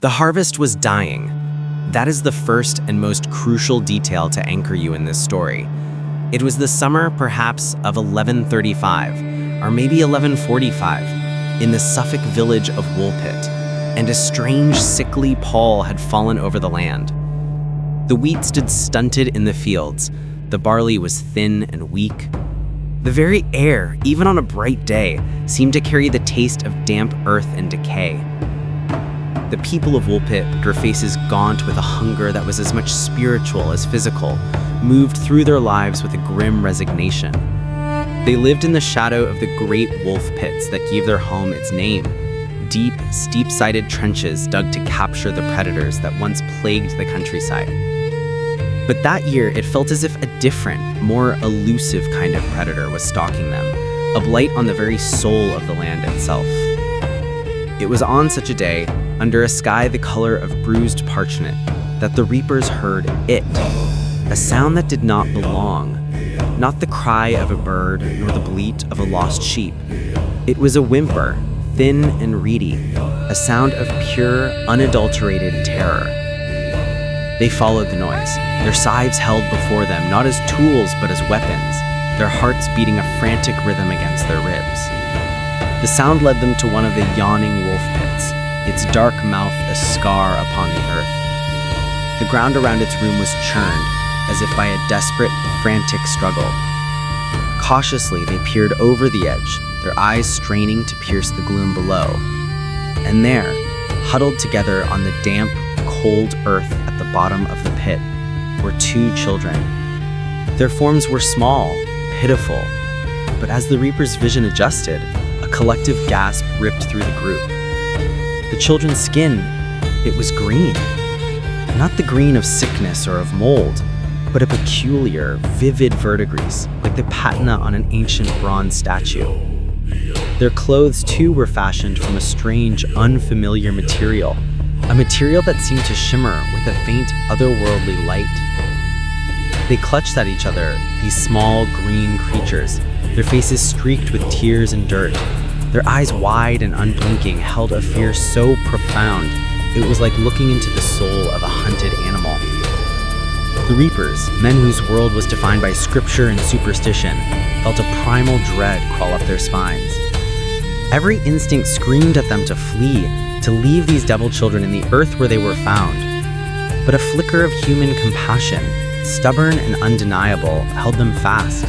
The harvest was dying. That is the first and most crucial detail to anchor you in this story. It was the summer, perhaps, of 1135, or maybe 1145, in the Suffolk village of Woolpit, and a strange, sickly pall had fallen over the land. The wheat stood stunted in the fields. The barley was thin and weak. The very air, even on a bright day, seemed to carry the taste of damp earth and decay. The people of Woolpit, their faces gaunt with a hunger that was as much spiritual as physical, moved through their lives with a grim resignation. They lived in the shadow of the great wolf pits that gave their home its name, deep, steep-sided trenches dug to capture the predators that once plagued the countryside. But that year, it felt as if a different, more elusive kind of predator was stalking them, a blight on the very soul of the land itself. It was on such a day, under a sky the color of bruised parchment, that the reapers heard it, a sound that did not belong, not the cry of a bird nor the bleat of a lost sheep. It was a whimper, thin and reedy, a sound of pure, unadulterated terror. They followed the noise, their scythes held before them not as tools but as weapons, their hearts beating a frantic rhythm against their ribs. The sound led them to one of the yawning wolf pits, its dark mouth a scar upon the earth. The ground around its room was churned, as if by a desperate, frantic struggle. Cautiously, they peered over the edge, their eyes straining to pierce the gloom below. And there, huddled together on the damp, cold earth at the bottom of the pit, were two children. Their forms were small, pitiful, but as the reaper's vision adjusted, a collective gasp ripped through the group. The children's skin, it was green. Not the green of sickness or of mold, but a peculiar, vivid verdigris, like the patina on an ancient bronze statue. Their clothes, too, were fashioned from a strange, unfamiliar material, a material that seemed to shimmer with a faint, otherworldly light. They clutched at each other, these small, green creatures, their faces streaked with tears and dirt. Their eyes wide and unblinking held a fear so profound, it was like looking into the soul of a hunted animal. The reapers, men whose world was defined by scripture and superstition, felt a primal dread crawl up their spines. Every instinct screamed at them to flee, to leave these devil children in the earth where they were found. But a flicker of human compassion, stubborn and undeniable, held them fast.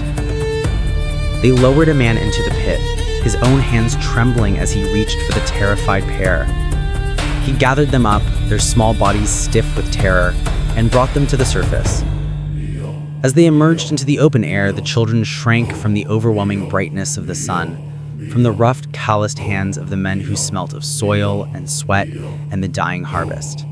They lowered a man into the pit, his own hands trembling as he reached for the terrified pair. He gathered them up, their small bodies stiff with terror, and brought them to the surface. As they emerged into the open air, the children shrank from the overwhelming brightness of the sun, from the rough, calloused hands of the men who smelt of soil and sweat and the dying harvest.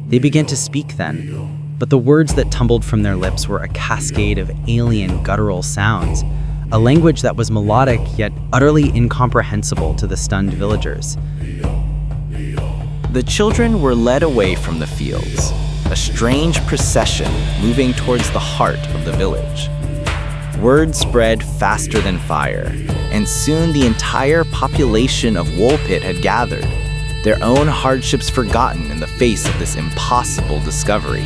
They began to speak then, but the words that tumbled from their lips were a cascade of alien, guttural sounds, a language that was melodic yet utterly incomprehensible to the stunned villagers. The children were led away from the fields, a strange procession moving towards the heart of the village. Word spread faster than fire, and soon the entire population of Woolpit had gathered, their own hardships forgotten in the face of this impossible discovery.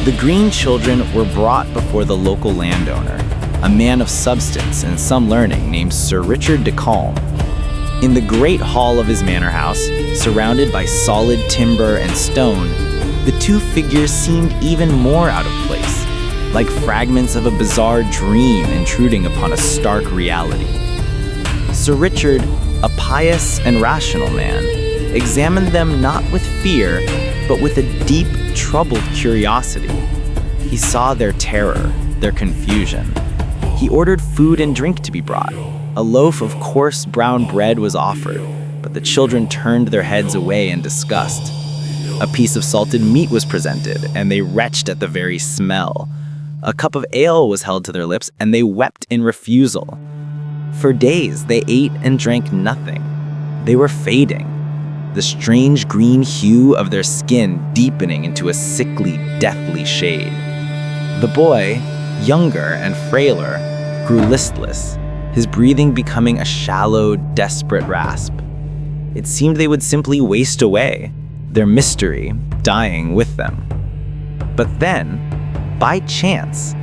The Green Children were brought before the local landowner, a man of substance and some learning named Sir Richard de Calme. In the great hall of his manor house, surrounded by solid timber and stone, the two figures seemed even more out of place, like fragments of a bizarre dream intruding upon a stark reality. Sir Richard, a pious and rational man, examined them not with fear, but with a deep, troubled curiosity. He saw their terror, their confusion. He ordered food and drink to be brought. A loaf of coarse brown bread was offered, but the children turned their heads away in disgust. A piece of salted meat was presented, and they retched at the very smell. A cup of ale was held to their lips, and they wept in refusal. For days, they ate and drank nothing. They were fading, the strange green hue of their skin deepening into a sickly, deathly shade. The boy, younger and frailer, grew listless, his breathing becoming a shallow, desperate rasp. It seemed they would simply waste away, their mystery dying with them. But then, by chance,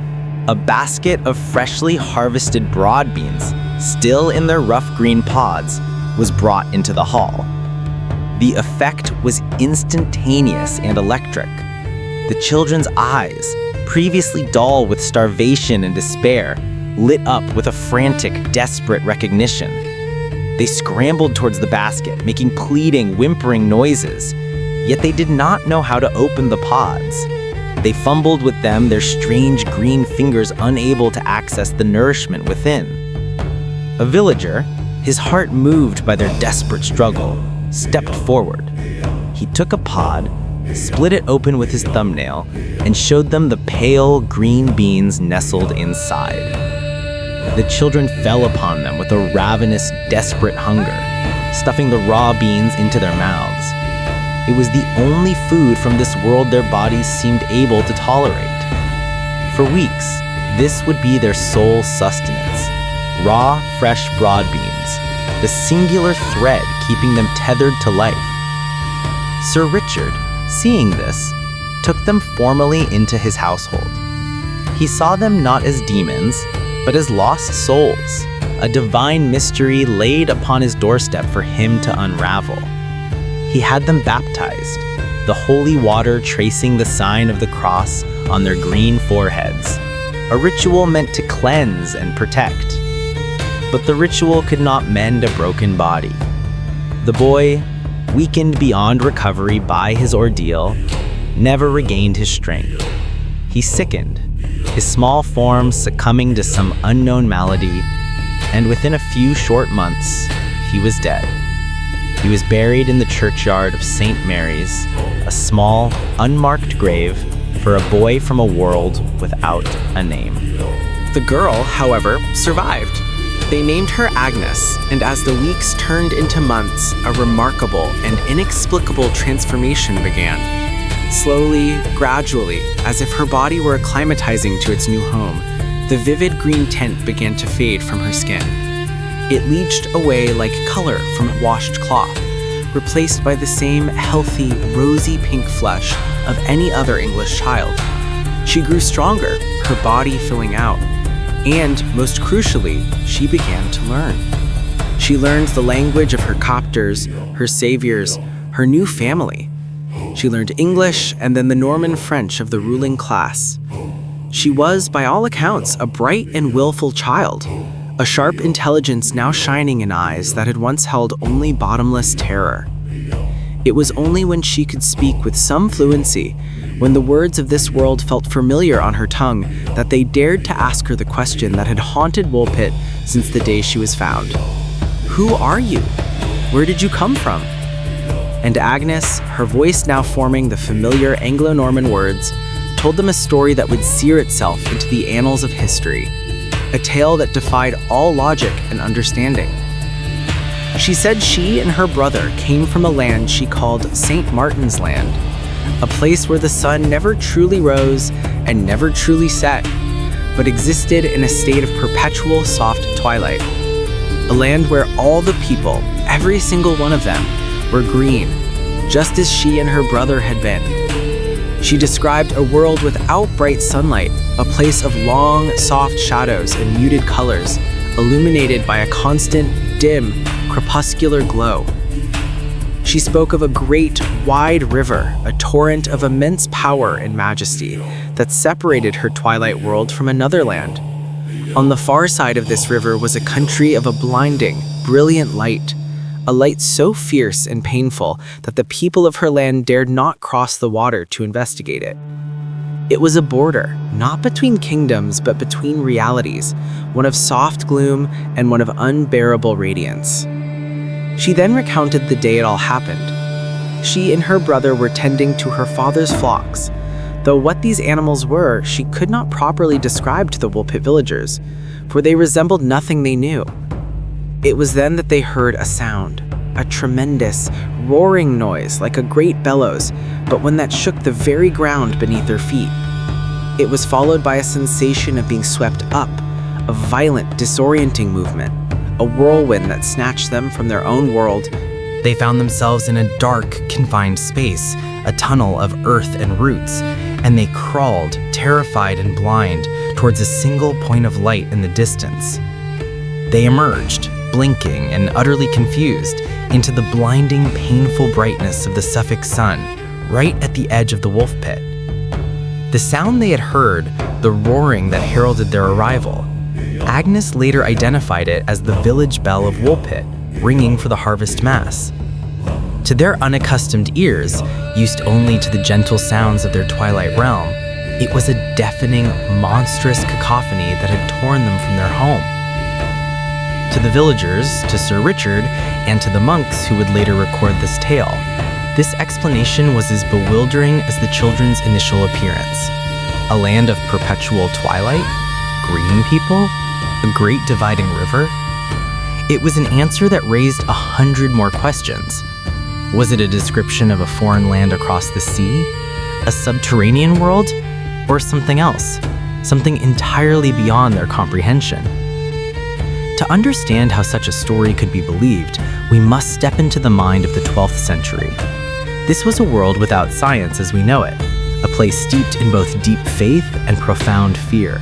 a basket of freshly harvested broad beans, still in their rough green pods, was brought into the hall. The effect was instantaneous and electric. The children's eyes, previously dull with starvation and despair, lit up with a frantic, desperate recognition. They scrambled towards the basket, making pleading, whimpering noises, yet they did not know how to open the pods. They fumbled with them, their strange green fingers unable to access the nourishment within. A villager, his heart moved by their desperate struggle, stepped forward. He took a pod, split it open with his thumbnail, and showed them the pale green beans nestled inside. The children fell upon them with a ravenous, desperate hunger, stuffing the raw beans into their mouths. It was the only food from this world their bodies seemed able to tolerate. For weeks, this would be their sole sustenance. Raw, fresh broad beans, the singular thread keeping them tethered to life. Sir Richard, seeing this, took them formally into his household. He saw them not as demons, but as lost souls, a divine mystery laid upon his doorstep for him to unravel. He had them baptized, the holy water tracing the sign of the cross on their green foreheads, a ritual meant to cleanse and protect. But the ritual could not mend a broken body. The boy, weakened beyond recovery by his ordeal, never regained his strength. He sickened, his small form succumbing to some unknown malady, and within a few short months, he was dead. He was buried in the churchyard of St. Mary's, a small, unmarked grave for a boy from a world without a name. The girl, however, survived. They named her Agnes, and as the weeks turned into months, a remarkable and inexplicable transformation began. Slowly, gradually, as if her body were acclimatizing to its new home, the vivid green tint began to fade from her skin. It leached away like color from washed cloth, replaced by the same healthy, rosy pink flesh of any other English child. She grew stronger, her body filling out, and, most crucially, she began to learn. She learned the language of her captors, her saviors, her new family. She learned English and then the Norman French of the ruling class. She was, by all accounts, a bright and willful child, a sharp intelligence now shining in eyes that had once held only bottomless terror. It was only when she could speak with some fluency, when the words of this world felt familiar on her tongue, that they dared to ask her the question that had haunted Woolpit since the day she was found. Who are you? Where did you come from? And Agnes, her voice now forming the familiar Anglo-Norman words, told them a story that would sear itself into the annals of history, a tale that defied all logic and understanding. She said she and her brother came from a land she called St. Martin's Land, a place where the sun never truly rose and never truly set, but existed in a state of perpetual soft twilight. A land where all the people, every single one of them, were green, just as she and her brother had been. She described a world without bright sunlight, a place of long, soft shadows and muted colors, illuminated by a constant, dim, crepuscular glow. She spoke of a great, wide river, a torrent of immense power and majesty that separated her twilight world from another land. On the far side of this river was a country of a blinding, brilliant light, a light so fierce and painful that the people of her land dared not cross the water to investigate it. It was a border, not between kingdoms, but between realities, one of soft gloom and one of unbearable radiance. She then recounted the day it all happened. She and her brother were tending to her father's flocks, though what these animals were, she could not properly describe to the Woolpit villagers, for they resembled nothing they knew. It was then that they heard a sound, a tremendous, roaring noise like a great bellows, but one that shook the very ground beneath their feet. It was followed by a sensation of being swept up, a violent, disorienting movement, a whirlwind that snatched them from their own world They found themselves in a dark, confined space, a tunnel of earth and roots, and they crawled, terrified and blind, towards a single point of light in the distance. They emerged, blinking and utterly confused, into the blinding, painful brightness of the Suffolk sun, right at the edge of the wolf pit. The sound they had heard, the roaring that heralded their arrival, Agnes later identified it as the village bell of Woolpit, ringing for the harvest mass. To their unaccustomed ears, used only to the gentle sounds of their twilight realm, it was a deafening, monstrous cacophony that had torn them from their home. To the villagers, to Sir Richard, and to the monks who would later record this tale, this explanation was as bewildering as the children's initial appearance. A land of perpetual twilight? Green people? A great dividing river? It was an answer that raised 100 more questions. Was it a description of a foreign land across the sea? A subterranean world? Or something else? Something entirely beyond their comprehension? To understand how such a story could be believed, we must step into the mind of the 12th century. This was a world without science as we know it, a place steeped in both deep faith and profound fear.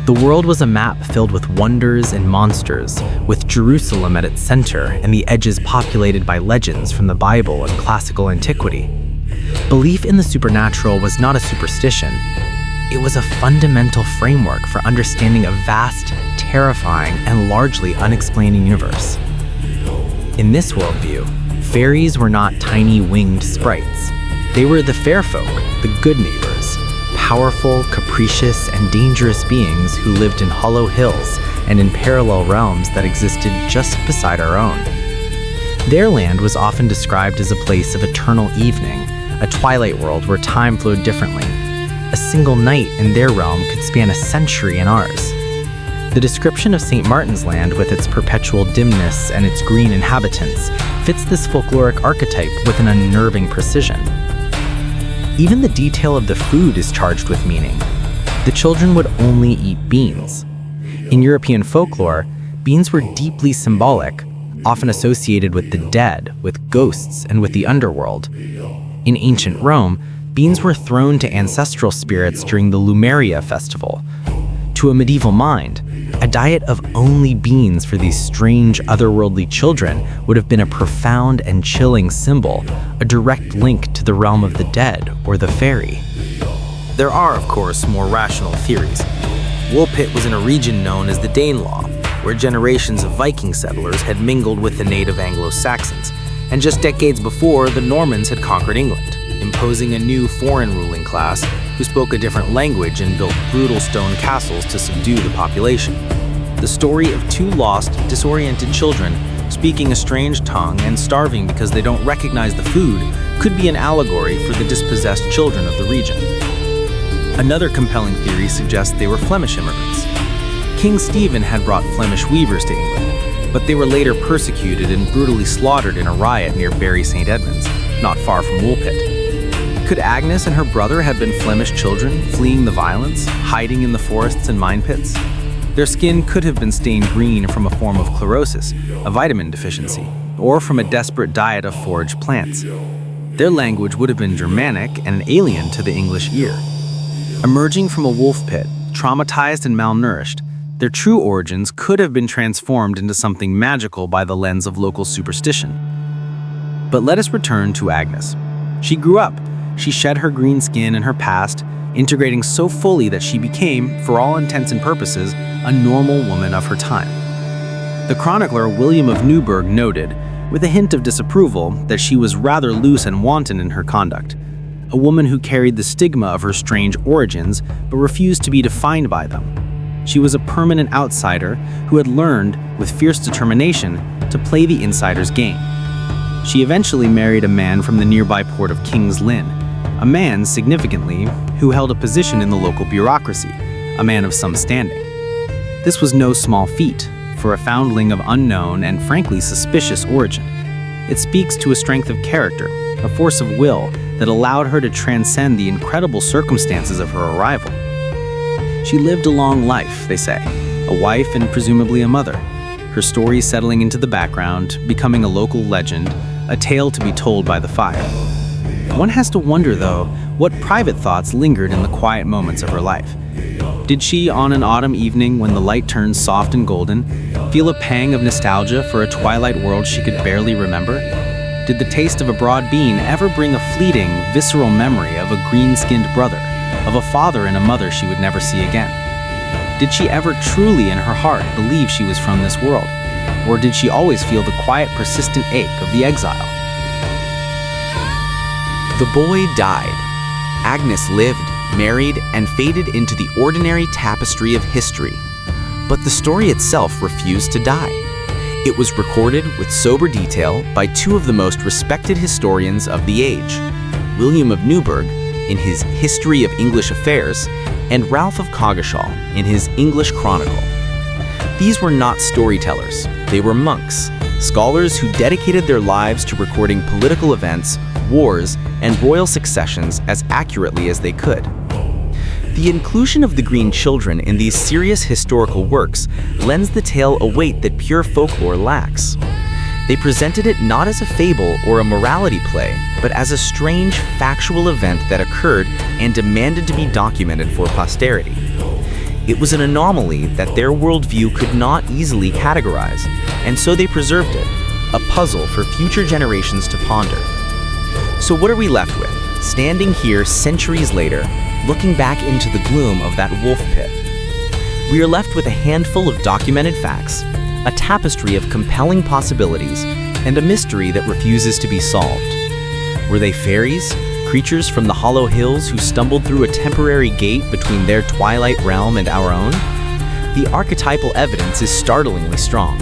The world was a map filled with wonders and monsters, with Jerusalem at its center and the edges populated by legends from the Bible and classical antiquity. Belief in the supernatural was not a superstition. It was a fundamental framework for understanding a vast, terrifying, and largely unexplained universe. In this worldview, fairies were not tiny winged sprites. They were the fair folk, the good neighbors, powerful, capricious, and dangerous beings who lived in hollow hills and in parallel realms that existed just beside our own. Their land was often described as a place of eternal evening, a twilight world where time flowed differently. A single night in their realm could span a century in ours. The description of St. Martin's Land with its perpetual dimness and its green inhabitants fits this folkloric archetype with an unnerving precision. Even the detail of the food is charged with meaning. The children would only eat beans. In European folklore, beans were deeply symbolic, often associated with the dead, with ghosts, and with the underworld. In ancient Rome, beans were thrown to ancestral spirits during the Lumeria festival. To a medieval mind, a diet of only beans for these strange, otherworldly children would have been a profound and chilling symbol, a direct link to the realm of the dead or the fairy. There are, of course, more rational theories. Woolpit was in a region known as the Danelaw, where generations of Viking settlers had mingled with the native Anglo-Saxons, and just decades before, the Normans had conquered England, imposing a new foreign ruling class who spoke a different language and built brutal stone castles to subdue the population. The story of two lost, disoriented children speaking a strange tongue and starving because they don't recognize the food could be an allegory for the dispossessed children of the region. Another compelling theory suggests they were Flemish immigrants. King Stephen had brought Flemish weavers to England, but they were later persecuted and brutally slaughtered in a riot near Bury St. Edmunds, not far from Woolpit. Could Agnes and her brother have been Flemish children, fleeing the violence, hiding in the forests and mine pits? Their skin could have been stained green from a form of chlorosis, a vitamin deficiency, or from a desperate diet of foraged plants. Their language would have been Germanic and alien to the English ear. Emerging from a wolf pit, traumatized and malnourished, their true origins could have been transformed into something magical by the lens of local superstition. But let us return to Agnes. She grew up. She shed her green skin and her past, integrating so fully that she became, for all intents and purposes, a normal woman of her time. The chronicler William of Newburgh noted, with a hint of disapproval, that she was rather loose and wanton in her conduct, a woman who carried the stigma of her strange origins but refused to be defined by them. She was a permanent outsider who had learned, with fierce determination, to play the insider's game. She eventually married a man from the nearby port of King's Lynn, a man, significantly, who held a position in the local bureaucracy, a man of some standing. This was no small feat for a foundling of unknown and frankly suspicious origin. It speaks to a strength of character, a force of will that allowed her to transcend the incredible circumstances of her arrival. She lived a long life, they say, a wife and presumably a mother. her story settling into the background, becoming a local legend, a tale to be told by the fire. One has to wonder, though, what private thoughts lingered in the quiet moments of her life. Did she, on an autumn evening when the light turned soft and golden, feel a pang of nostalgia for a twilight world she could barely remember? Did the taste of a broad bean ever bring a fleeting, visceral memory of a green-skinned brother, of a father and a mother she would never see again? Did she ever truly in her heart believe she was from this world? Or did she always feel the quiet, persistent ache of the exile? The boy died. Agnes lived, married, and faded into the ordinary tapestry of history. But the story itself refused to die. It was recorded with sober detail by two of the most respected historians of the age, William of Newburgh in his History of English Affairs, and Ralph of Coggeshall in his English Chronicle. These were not storytellers, they were monks, scholars who dedicated their lives to recording political events, wars, and royal successions as accurately as they could. The inclusion of the Green Children in these serious historical works lends the tale a weight that pure folklore lacks. They presented it not as a fable or a morality play, but as a strange, factual event that occurred and demanded to be documented for posterity. It was an anomaly that their worldview could not easily categorize, and so they preserved it, a puzzle for future generations to ponder. So what are we left with, standing here centuries later, looking back into the gloom of that wolf pit? We are left with a handful of documented facts, a tapestry of compelling possibilities, and a mystery that refuses to be solved. Were they fairies, creatures from the hollow hills who stumbled through a temporary gate between their twilight realm and our own? The archetypal evidence is startlingly strong.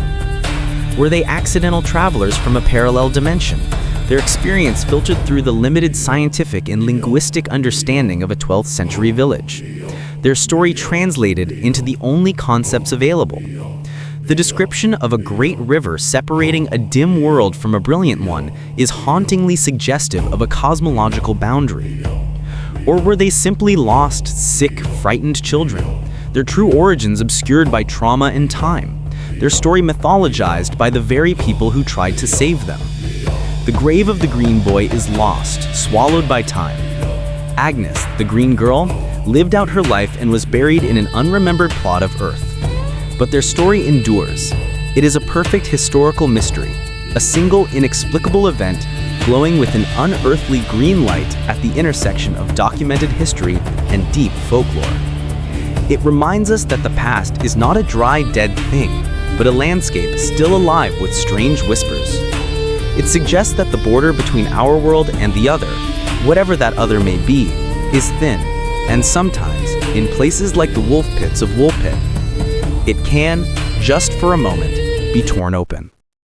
Were they accidental travelers from a parallel dimension, their experience filtered through the limited scientific and linguistic understanding of a 12th century village, their story translated into the only concepts available? The description of a great river separating a dim world from a brilliant one is hauntingly suggestive of a cosmological boundary. Or were they simply lost, sick, frightened children, their true origins obscured by trauma and time, their story mythologized by the very people who tried to save them? The grave of the green boy is lost, swallowed by time. Agnes, the green girl, lived out her life and was buried in an unremembered plot of earth. But their story endures. It is a perfect historical mystery, a single inexplicable event glowing with an unearthly green light at the intersection of documented history and deep folklore. It reminds us that the past is not a dry, dead thing, but a landscape still alive with strange whispers. It suggests that the border between our world and the other, whatever that other may be, is thin, and sometimes, in places like the wolf pits of Woolpit, it can, just for a moment, be torn open.